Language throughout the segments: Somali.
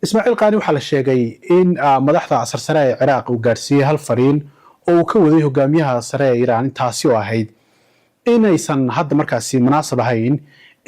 Ismaaciil Qaani waxaa la sheegay in madaxda sarsare ee Ciraaq uu gaarsiiyay hal fariin oo uu ka waday hogaamiyaha sare ee Iiraan taasi oo ahayd inaysan hadda markaasi munaasab ahayn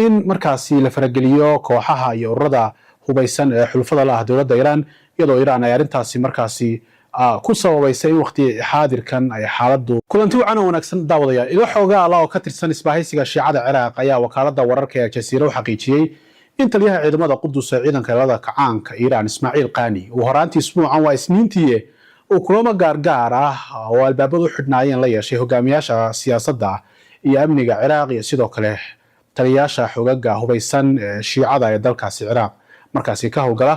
in markaasi la farageliyo kooxaha iyo ururada hubaysan ee xulafada la ah dowladda Iiraan iyadoo Iiraan ay arintaasi markaasi ku sababaysay in waqti xaadirkan ay xaaladdu kulanti wacan oo wanaagsan daawadayaal ilo xoogaa oo ka tirsan isbaahaysiga Shiicada Ciraaq ayaa wakaaladda wararka ee Al-Jazeera u xaqiijiyay in taliyaha ciidamada Qudus ee ciidanka ilaalada kacaanka Iiraan Ismaaciil Qaani uu horaantii isbuucan waa Isniintii uu kulamo gaargaar ah oo albaabadu xidhnaayeen la yeeshay hogaamiyaasha siyaasadda iyo amniga Ciraaq iyo sidoo kale taliyaasha xogaga hubaysan Shiicada ee dalkaasi Ciraaq markaasi ka howlgala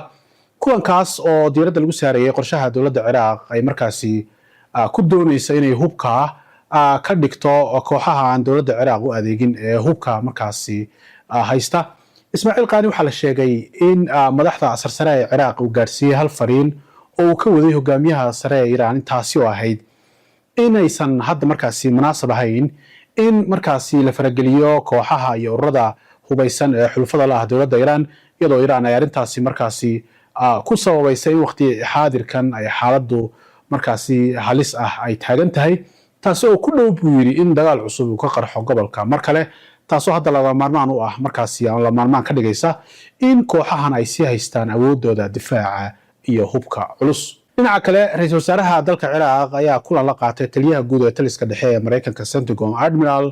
kulankaas oo diiradda lagu saarayay qorshaha dowladda Ciraaq ay markaasi ku doonayso inay hubka ka dhigto kooxaha aan dowladda Ciraaq u adeegin ee hubka markaasi haysta. Ismaaciil Qaani waxaa la sheegay in madaxda sarsare ee Ciraaq uu gaarsiiyay hal fariin oo uu ka waday hogaamiyaha sare ee Iiraan taasi oo ahayd inaysan hadda markaasi munaasab ahayn in markaasi la farageliyo kooxaha iyo ururada hubaysan ee xulafada la ah dowladda Iiraan iyadoo Iiraan ay arintaasi markaasi ku sababaysay in waqti xaadirkan ay xaaladdu markaasi halis ah ay taagan tahay taasi oo ku dhow buu yiri in dagaal cusub uu ka qarxo gobolka mar kale taasoo hadda laga maarmaan u ah markaasi aan la maarmaan ka dhigaysa in kooxahan ay sii haystaan awoodooda difaaca iyo hubka culus. dhinaca kale ra'iisul wasaaraha dalka Ciraaq ayaa kulan la qaatay taliyaha guud ee taliska dhexe ee Mareykanka Pentagon Admiral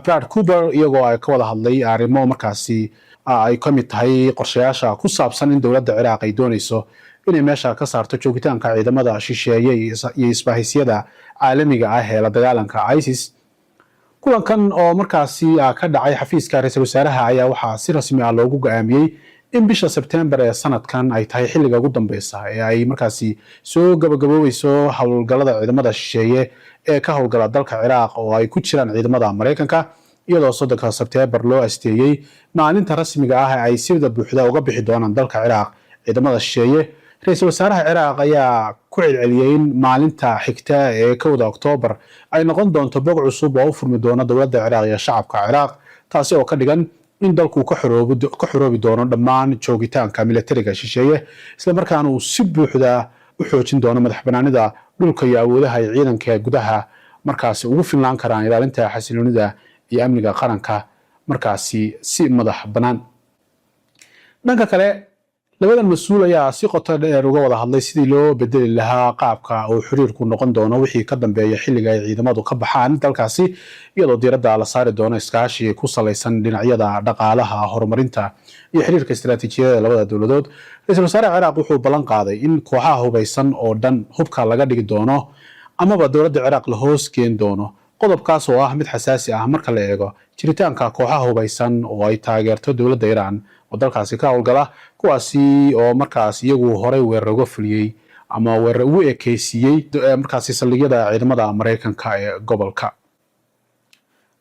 Brad Cooper iyagoo ay ka wada hadlay arrimo markaasi ay ka mid tahay qorshayaasha ku saabsan in dowladda Ciraaq ay doonayso inay meesha ka saarto joogitaanka ciidamada shisheeye iyo isbaahisyada caalamiga ah ee la dagaalanka ISIS. kulankan oo markaasi ka dhacay xafiiska ra'iisul wasaaraha ayaa waxaa si rasmi ah loogu go'aamiyay in bisha September ee sanadkan ay tahay xilliga ugu dambaysa ee ay markaasi soo gabagaboweyso howlgallada ciidamada shisheeye ee ka howlgala dalka Ciraaq oo ay ku jiraan ciidamada Mareykanka iyadoo 3 September loo asteeyay maalinta rasmiga ah ee ay sida buuxda uga bixi doonaan dalka Ciraaq ciidamada shisheeye. ra'iisul wasaaraha Ciraaq ayaa ku celceliyay in maalinta xigta ee 1 Oktoobar ay noqon doonto bog cusub oo u furmi doona dowladda Ciraaq iyo shacabka Ciraaq taasi oo ka dhigan in dalku ka xoroobi doono dhammaan joogitaanka militariga shisheeye isla markaana uu si buuxda u xoojin doono madaxbanaanida dhulka iyo awoodaha ay ciidanka gudaha markaasi ugu filnaan karaan ilaalinta xasiloonida iyo amniga qaranka markaasi si madax banaan. dhanka kale labadan mas'uul ayaa si qoto dheer uga wada hadlay sidii loo bedeli lahaa qaabka uu xiriirku noqon doono wixii ka dambeeya xilliga ay ciidamadu ka baxaan dalkaasi iyadoo diiradda la saari doono iskaashi ku salaysan dhinacyada dhaqaalaha horumarinta iyo xiriirka istiraatiijiyadda ee labada dowladood. ra'iisul wasaaraha Ciraaq wuxuu ballan qaaday in kooxaha hubaysan oo dhan hubka laga dhigi doono amaba dowladda Ciraaq la hoos geen doono qodobkaas oo ah mid xasaasi ah marka la eego jiritaanka kooxaha hubaysan oo ay taageerto dowladda Iiraan oo dalkaasi ka howlgala kuwaasi oo markaas iyagu horey weerar uga fuliyay ama weerar ugu ekeysiyay markaasi saldhigyada ciidamada Mareykanka ee gobolka.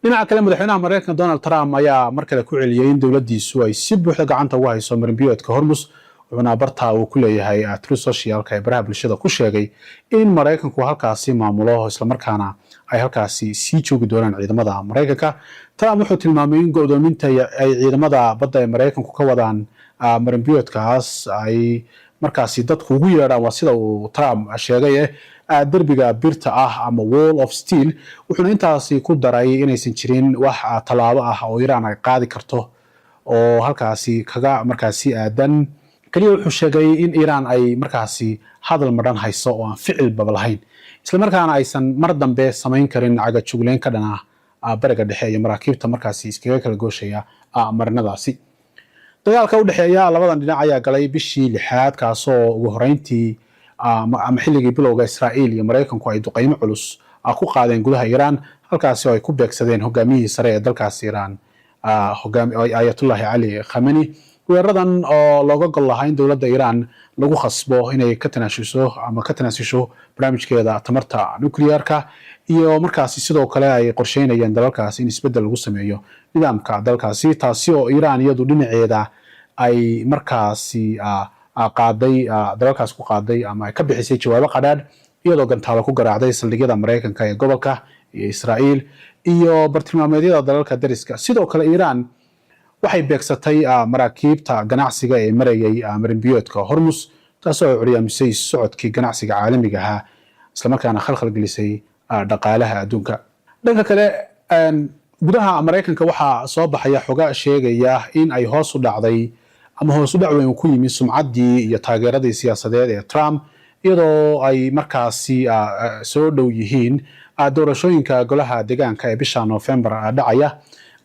dhinaca kale madaxweynaha Mareykanka Donald Trump ayaa markale ku celiyay in dowladdiisu ay si buuxda gacanta ugu hayso marinbiyoodka Hormuz wuxuuna barta uu ku leeyahay Truth Social-ka ee baraha bulshada ku sheegay in Mareykanku halkaasi maamulo isla markaana ay halkaasi sii joogi doonaan ciidamada Mareykanka. Trump wuxuu tilmaamay in go'doominta ay ciidamada badda ee Mareykanku ka wadaan marinbiyoodkaas ay markaasi dadku ugu yeedhaan waa sida uu Trump sheegay derbiga birta ah ama wall of steel wuxuuna intaasi ku daray inaysan jirin wax talaabo ah oo Iiraan ay qaadi karto oo halkaasi kaga markaasi aadan kaliya wuxuu sheegay in Iiraan ay markaasi hadal madhan hayso oo aan ficil baba lahayn isla markaana aysan mar dambe samayn karin cagajugleyn ka dhana bariga dhexe iyo maraakiibta markaasi iskaga kala gooshaya marinadaasi. dagaalka u dhexeeya labadan dhinac ayaa galay bishii 6 kaasoo ugu horeyntii ama xilligii bilowga Israa'iil iyo Mareykanku ay duqeymo culus ku qaadeen gudaha Iiraan halkaasi oo ay ku beegsadeen hogaamiyihii sare ee dalkaasi Iiraan Ayatollah Ali Khamenei. weeraradan oo looga gol lahaa in dowladda Iiraan lagu khasbo inay ka tanaasusho barnaamijkeeda tamarta nuclearka iyo markaasi sidoo kale ay qorsheynayeen dalalkaasi in isbedel lagu sameeyo nidaamka dalkaasi taasi oo Iiraan iyadu dhinaceeda ay markaasi dalalkaas ku qaaday ama ay ka bixisay jawaabo qadhaadh iyadoo gantaalo ku garaacday saldhigyada Mareykanka ee gobolka iyo Israa'iil iyo bartilmaameedyada dalalka dariska. sidoo kale Iiraan waxay beegsatay maraakiibta ganacsiga ee marayay marinbiyoodka Hormuz taasoo curyaamisay socodkii ganacsiga caalamiga ah isla markaana khalkhal gelisay dhaqaalaha adduunka. dhanka kale gudaha Mareykanka waxaa soo baxaya xoga sheegaya in ay hoos u dhacday ama hoos u dhac weyn ku yimid sumcaddii iyo taageeradii siyaasadeed ee Trump iyadoo ay markaasi soo dhow yihiin doorashooyinka golaha deegaanka ee bisha November dhacaya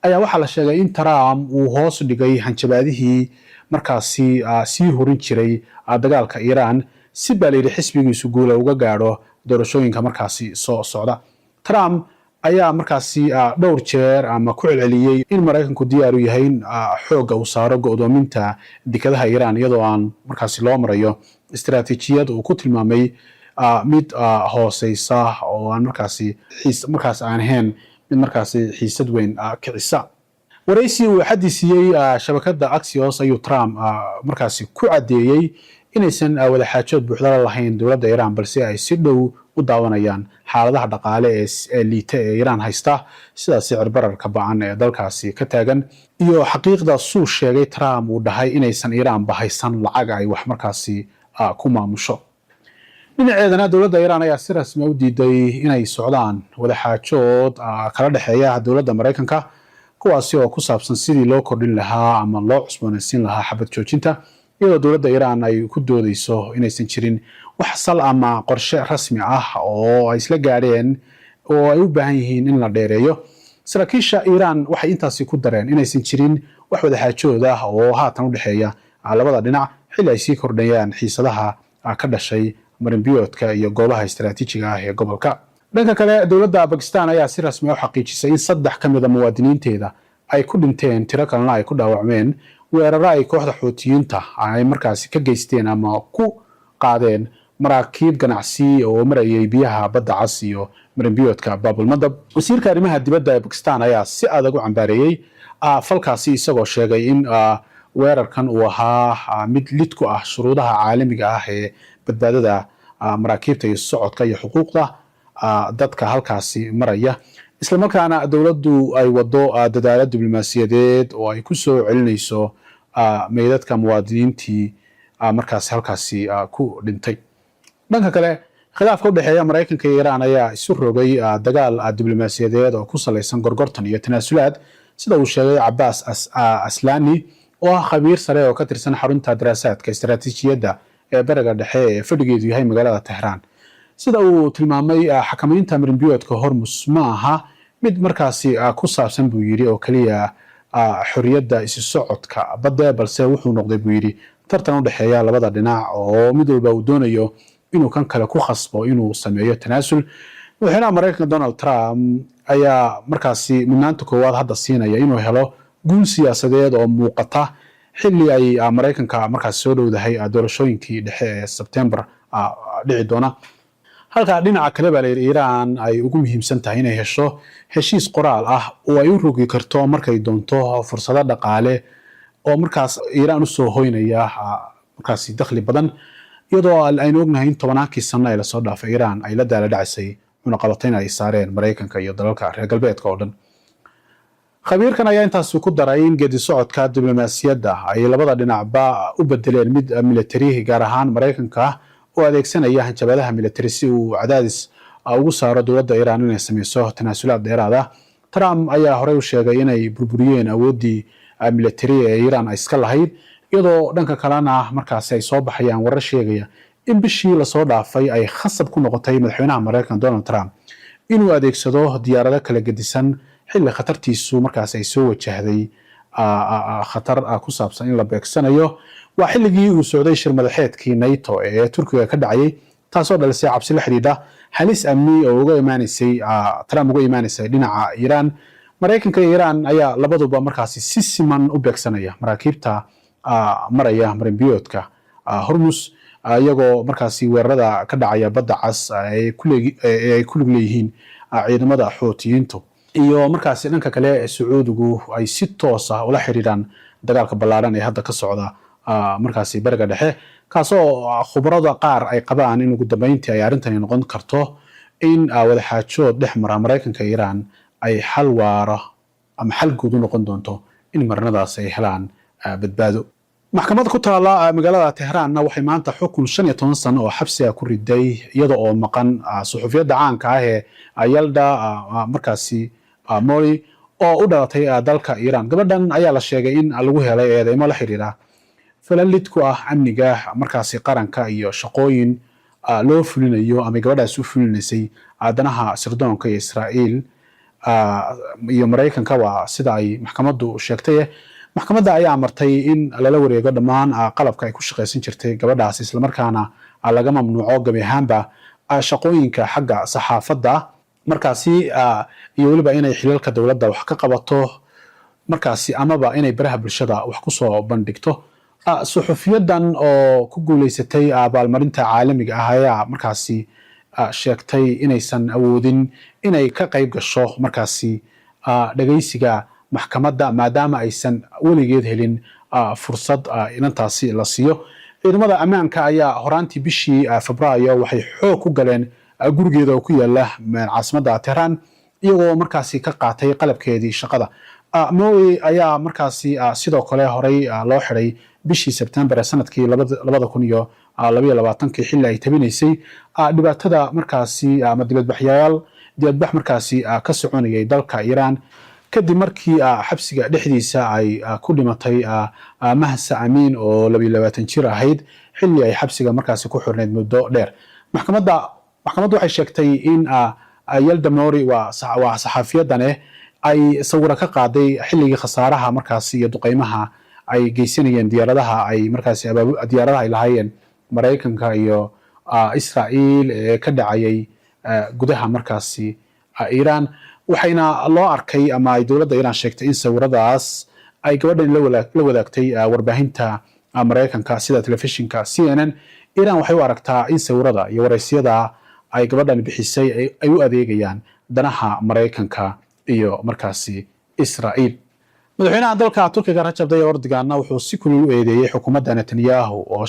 ayaa waxaa la sheegay in Trump uu hoos dhigay hanjabaadihii markaasi sii horin jiray dagaalka Iran si baleeri xisbigiisu guul uga gaadho doorashooyinka markaasi soo socda. Trump ayaa markaasi dhowr jeer ama ku celceliyay in Mareykanku diyaar u yahay xooga uu saaro go'doominta dekedaha Iran iyadoo aan markaasi loo marayo istiraatiijiyad uu ku tilmaamay mid hooseysa oo aan markaas aan ahayn mid markaasi xiisad weyn kicisa. waraysi uu xadisiyay shabakada Axios ayuu Trump markaasi ku cadeeyay inaysan wada xaajood buuxda lahayn dowladda Iran balse ay si dhow u daawanayaan xaaladaha dhaqaale ee liita ee Iran haysta sida sicir bararka ba'an ee dalkaasi ka taagan iyo xaqiiqda suu sheegay Trump uu dhahay inaysan Iran bahaysan lacag ay wax markaasi ku maamusho. dhinaceedana dowladda Iran ayaa si rasmi ah u diiday inay socdaan wada xaajood kala dhaxeeya dowladda Mareykanka kuwaasi oo ku saabsan sidii loo kordhin lahaa ama loo cusboonaysiin lahaa xabad joojinta iyadoo dowladda Iran ay ku doodayso inaysan jirin wax sal ama qorshe rasmi ah oo ay isla gaadheen oo ay u baahan yihiin in la dheereeyo. saraakiisha Iran waxay intaasi ku dareen inaysan jirin wax wada xaajood ah oo haatan u dhaxeeya labada dhinac xilli ay sii kordhayaan xiisadaha ka dhashay marinbiyoodka iyo goobaha istiraatiijiga ah ee gobolka. dhanka kale dowladda Pakistan ayaa si rasmi ah u xaqiijisay in 3 ka mid ah muwaadiniinteeda ay ku dhinteen tiro kalena ay ku dhaawacmeen weeraro ay kooxda Xuutiyiinta ay markaasi ka geysteen ama ku qaadeen maraakiib ganacsi oo marayay biyaha badda cas iyo marinbiyoodka Babul Mandab. wasiirka arrimaha dibadda ee Pakistan ayaa si adag u cambaareeyay falkaasi isagoo sheegay in weerarkan uu ahaa mid lid ku ah shuruudaha caalamiga ah ee badbaadada maraakiibta iyo socodka iyo xuquuqda dadka halkaasi maraya isla markaana dowladdu ay wado dadaalo diblomaasiyadeed oo ay ku soo celinayso meydadka muwaadiniintii markaas halkaasi ku dhintay. dhanka kale khilaafka u dhaxeeya Mareykanka iyo Iran ayaa isu rogay dagaal diblomaasiyadeed oo ku saleysan gorgortan iyo tanaasulaad sida uu sheegay Abbas Aslani oo ah khabiir sare oo ka tirsan xarunta daraasaadka istiraatiijiyadda ee bariga dhexe ee fadhigeedu yahay magaalada Tehran. sida uu tilmaamay xakamaynta marinbiyoodka Hormuz ma aha mid markaasi ku saabsan buu yiri oo kaliya xorriyadda isu socodka badda balse wuxuu noqday buu yiri tartan u dhaxeeya labada dhinac oo mid walba uu doonayo inuu kan kale ku khasbo inuu sameeyo tanaasul. madaxweynaha Mareykanka Donald Trump ayaa markaasi mudnaanta koowaad hadda siinaya inuu helo guul siyaasadeed oo muuqata xilli ay Mareykanka markaas soo dhowdahay doorashooyinkii dhexe ee September dhici doona. halka dhinaca kale baa Iran ay ugu muhiimsan tahay inay hesho heshiis qoraal ah oo ay u rogi karto markay doonto fursado dhaqaale oo markaas Iran u soo hoynaya markaas dakhli badan iyadoo aynu ognahay in 10 sano ay la soo dhaafay Iran ay la daala dhacsay cunaqabatayn ay saareen Mareykanka iyo dalalka reer galbeedka oo dhan. khabiirkan ayaa intaas ku daray in geedi socodka diblomaasiyadda ay labada dhinacba u bedeleen mid militari gaar ahaan Mareykanka oo adeegsanaya hanjabaadaha militari si uu cadaadis ugu saaro dowladda Iran inay sameyso tanaasulaad dheeraad ah. Trump ayaa horey u sheegay inay burburiyeen awoodii militari ee Iran ay iska lahayd iyadoo dhanka kalena markaas ay soo baxayaan warar sheegaya in bishii la soo dhaafay ay khasab ku noqotay madaxweynaha Mareykanka Donald Trump inuu adeegsado diyaarado kala gedisan xilli khatartiisu markaas ay soo wajahday khatar ku saabsan in la beegsanayo. waa xilligii uu socday shir madaxeedkii NATO ee Turkiga ka dhacay taasoo dhalisay cabsi la xiriirta halis amni oo uga imaanaysay Trump uga imaanaysay dhinaca Iran. Mareykanka iyo Iran ayaa labaduba markaasi si siman u beegsanaya maraakiibta maraya marinbiyoodka Hormuz iyagoo markaasi weerarada ka dhacaya badda cas ay ku lug leeyihiin ciidamada Xuutiyiintu iyo markaasi dhanka kale Sacuudigu ay si toos ah ula xiriiraan dagaalka ballaaran ee hadda ka socda markaasi bariga dhexe kaasoo khubarada qaar ay qabaan in ugu dambeyntii ay arintani noqon karto in wada xaajood dhex mara Mareykanka iyo Iran ay xal waara ama xal guud u noqon doonto in marinadaas ay helaan badbaado. maxkamad ku taala magaalada Tehraanna waxay maanta xukun 15 sano oo xabsi ku riday iyada oo maqan suxufiyada caanka ah ee Yalda markaasi Mori oo u dhalatay dalka Iran. gabadhan ayaa la sheegay in lagu helay eedeymo la xiriira falalid ku ah amniga markaasi qaranka iyo shaqooyin loo fulinayo ama gabadhaas u fulinaysay danaha sirdoonka ee Israa'iil iyo Mareykanka waa sida ay maxkamaddu sheegtay. maxkamadda ayaa amartay in lala wareego dhammaan qalabka ay ku shaqaysan jirtay gabadhaas isla markaana laga mamnuuco gabi ahaanba shaqooyinka xagga saxaafadda markaasi iyo waliba inay xilalka dowladda wax ka qabato markaasi amaba inay baraha bulshada wax ku soo bandhigto. suxufiyadan oo ku guuleysatay abaalmarinta caalamiga ah ayaa markaasi sheegtay inaysan awoodin inay ka qayb gasho markaasi dhageysiga maxkamadda maadaama aysan weligeed helin fursad inantaasi la siiyo. ciidamada ammaanka ayaa horaantii bishii Febraayo waxay xoog ku galeen gurigeeda oo ku yaala caasimadda Tehran iyagoo markaasi ka qaatay qalabkeedii shaqada. Mori ayaa markaasi sidoo kale horay loo xiray bishii Sebtembar sanadkii 2022 xilli ay tabinaysay dhibaatada markaasi ama dibadbax markaasi ka soconayay dalka Iran kadib markii xabsiga dhexdiisa ay ku dhimatay Mahsa Amin oo 22 jir ahayd xilli ay xabsiga markaasi ku xirneyd muddo dheer. maxkamaddu waxay sheegtay in Yalda Mori waa saxafiyadan ay sawir ka qaaday xilligii khasaaraha markaasi iyo duqeymaha ay geysanayeen diyaaradaha ay markaasi diyaaradaha ay lahaayeen Mareykanka iyo Israa'iil ee ka dhacayay gudaha markaasi Iran. waxayna loo arkay ama ay dowladda Iran sheegtay in sawiradaas ay gabadhan la wadaagtay warbaahinta Mareykanka sida telefishinka CNN. Iran waxay u aragtaa in sawirada iyo wareysiyada ay gabadhan bixisay ay u adeegayaan danaha Mareykanka iyo markaasi Israa'iil. madaxweynaha dalka Turkiga Rajab Tayyip Erdogan wuxuu si kulul u eedeeyay xukuumadda Netanyahu oo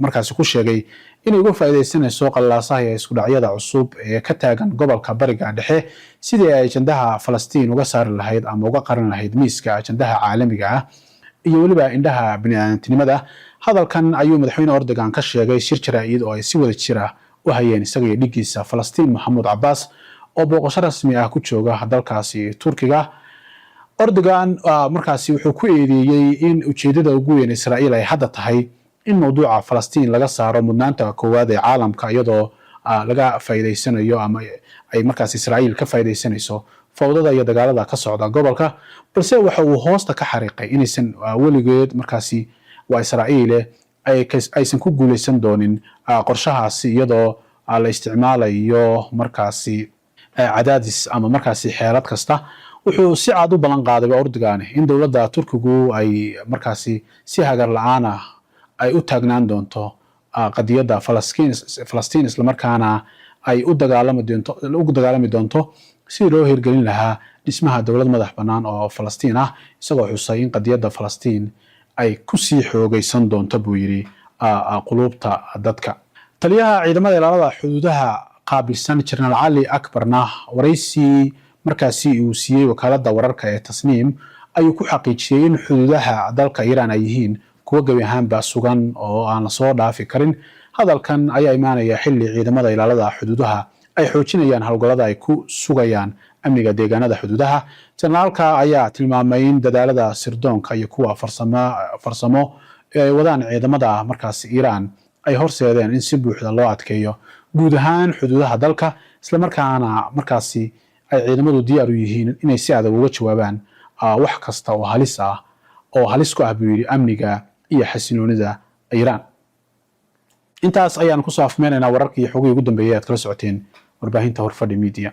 markaasi ku sheegay inay uga faa'iideysanayso qalaasaha iyo isku dhacyada cusub ee ka taagan gobolka Bariga Dhexe sidii ay ajandaha Falastiin uga saari lahayd ama uga qaran lahayd miiska ajandaha caalamiga ah iyo waliba indhaha bini'aadantinimada. hadalkan ayuu madaxweyne Erdogan ka sheegay shir jaraa'id oo ay si wada jir ah u hayeen isaga iyo dhigiisa Falastiin Mahmoud Abbas oo booqasho rasmi ah ku jooga dalkaasi Turkiga. Erdogan markaasi wuxuu ku eedeeyay in ujeedada ugu weyn Israa'iil ay hadda tahay in mawduuca Falastiin laga saaro mudnaanta koowaad ee caalamka iyadoo laga faa'iideysanayo ama ay markaasi Israa'iil ka faa'iideysanayso fawdada iyo dagaalada ka socda gobolka. balse waxa uu hoosta ka xariiqay inaysan weligeed markaasi waa Israa'iil aysan ku guuleysan doonin qorshahaasi iyadoo la isticmaalayo markaasi cadaadis ama markaasi xeelad kasta. wuxuu si cad u ballan qaaday Erdogan in dowladda Turkigu ay markaasi si hagar la'aan ah ay u taagnaan doonto qadiyadda Falastiin isla markaana ay u dagaalami doonto si loo hirgelin lahaa dhismaha dowlad madax bannaan oo Falastiin ah isagoo xusay in qadiyadda Falastiin ay ku sii xoogaysan doonto buu yiri qulubta dadka. taliyaha ciidamada ilaalada xuduudaha qaabilsan General Ali Akbarna waraysi markaasi uu siiyay wakaaladda wararka ee Tasniim ayuu ku xaqiijiyay in xuduudaha dalka Iran ay yihiin kuwa gabi ahaanba sugan oo aan la soo dhaafi karin. hadalkan ayaa imaanaya xilli ciidamada ilaalada xuduudaha ay xoojinayaan hawlgallada ay ku sugayaan amniga deegaanada xuduudaha. Generaalka ayaa tilmaamay in dadaalada sirdoonka iyo kuwa farsamo ee wadaan ciidamada markaasi Iran ay horseedeen in si buuxda loo adkeeyo guud ahaan xuduudaha dalka isla markaana markaasi ay ciidamadu diyaar u yihiin inay si adag uga jawaabaan wax kasta oo halis ku ah buu yiri amniga iyo xasiloonida Iran. intaas ayaan ku soo afmeenaynaa wararkii xogii ugu dambeeyay aad kala socoteen warbaahinta Horfadhi Media.